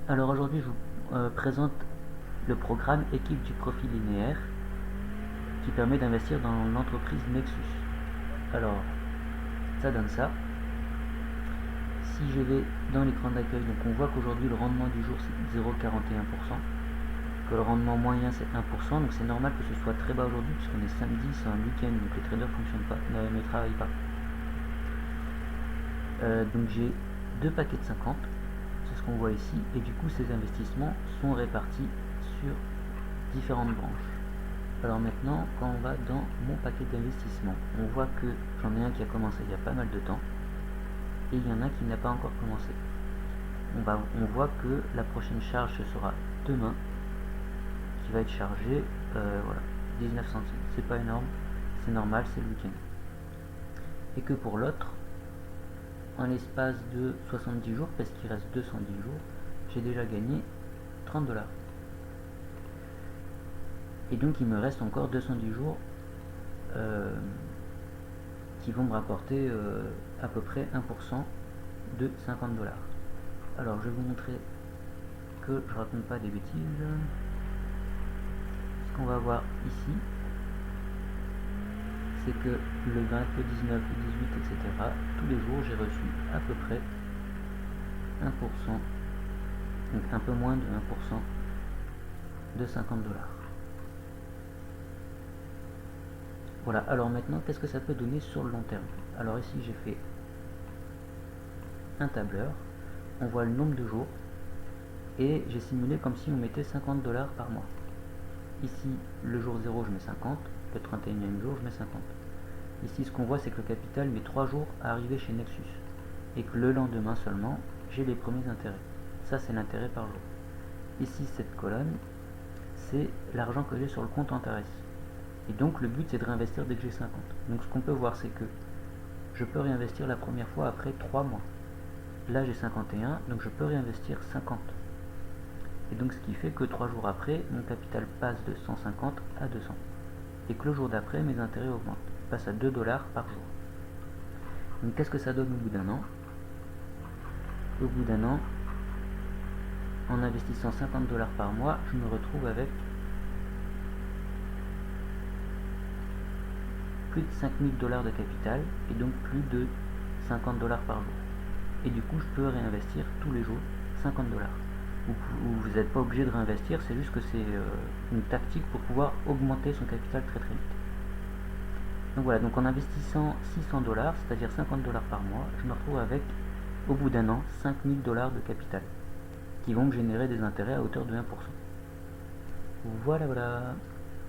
Alors aujourd'hui, je vous présente le programme Équipe du profit linéaire qui permet d'investir dans l'entreprise Nexus. Alors, ça donne ça. Si je vais dans l'écran d'accueil, donc on voit qu'aujourd'hui le rendement du jour c'est 0,41%, que le rendement moyen c'est 1%, donc c'est normal que ce soit très bas aujourd'hui puisqu'on est samedi, c'est un week-end, donc les traders ne fonctionnent pas, ne travaillent pas. Donc j'ai deux paquets de 50, c'est ce qu'on voit ici, et du coup ces investissements sont répartis sur différentes branches. Alors maintenant, quand on va dans mon paquet d'investissement, on voit que j'en ai un qui a commencé il y a pas mal de temps, et il y en a qui n'a pas encore commencé. On voit que la prochaine charge ce sera demain, qui va être chargée, voilà, 19 centimes. C'est pas énorme, c'est normal, c'est le week-end. Et que pour l'autre, en l'espace de 70 jours, parce qu'il reste 210 jours, j'ai déjà gagné 30 $. Et donc il me reste encore 210 jours qui vont me rapporter à peu près 1% de 50 $. Alors je vais vous montrer que je raconte pas des bêtises. Ce qu'on va voir ici, c'est que le 20, le 19, le 18, etc., tous les jours j'ai reçu à peu près 1%, donc un peu moins de 1% de 50 $. Voilà, alors maintenant, qu'est-ce que ça peut donner sur le long terme? Alors ici, j'ai fait un tableur, on voit le nombre de jours, et j'ai simulé comme si on mettait 50 $ par mois. Ici, le jour 0, je mets 50, le 31e jour, je mets 50. Ici, ce qu'on voit, c'est que le capital met 3 jours à arriver chez Nexus, et que le lendemain seulement, j'ai les premiers intérêts. Ça, c'est l'intérêt par jour. Ici, cette colonne, c'est l'argent que j'ai sur le compte Antares. Et donc le but c'est de réinvestir dès que j'ai 50. Donc ce qu'on peut voir c'est que je peux réinvestir la première fois après 3 mois. Là j'ai 51, donc je peux réinvestir 50. Et donc ce qui fait que 3 jours après, mon capital passe de 150 à 200. Et que le jour d'après, mes intérêts augmentent. Ils passent à 2 $ par jour. Donc qu'est-ce que ça donne au bout d'un an? Au bout d'un an, en investissant 50 $ par mois, je me retrouve avec plus de 5000 $ de capital et donc plus de 50 $ par jour. Et du coup, je peux réinvestir tous les jours 50 $. Vous n'êtes pas obligé de réinvestir, c'est juste que c'est une tactique pour pouvoir augmenter son capital très très vite. Donc voilà, donc en investissant 600 $, c'est-à-dire 50 $ par mois, je me retrouve avec, au bout d'un an, 5000 $ de capital, qui vont me générer des intérêts à hauteur de 1%. Voilà, voilà.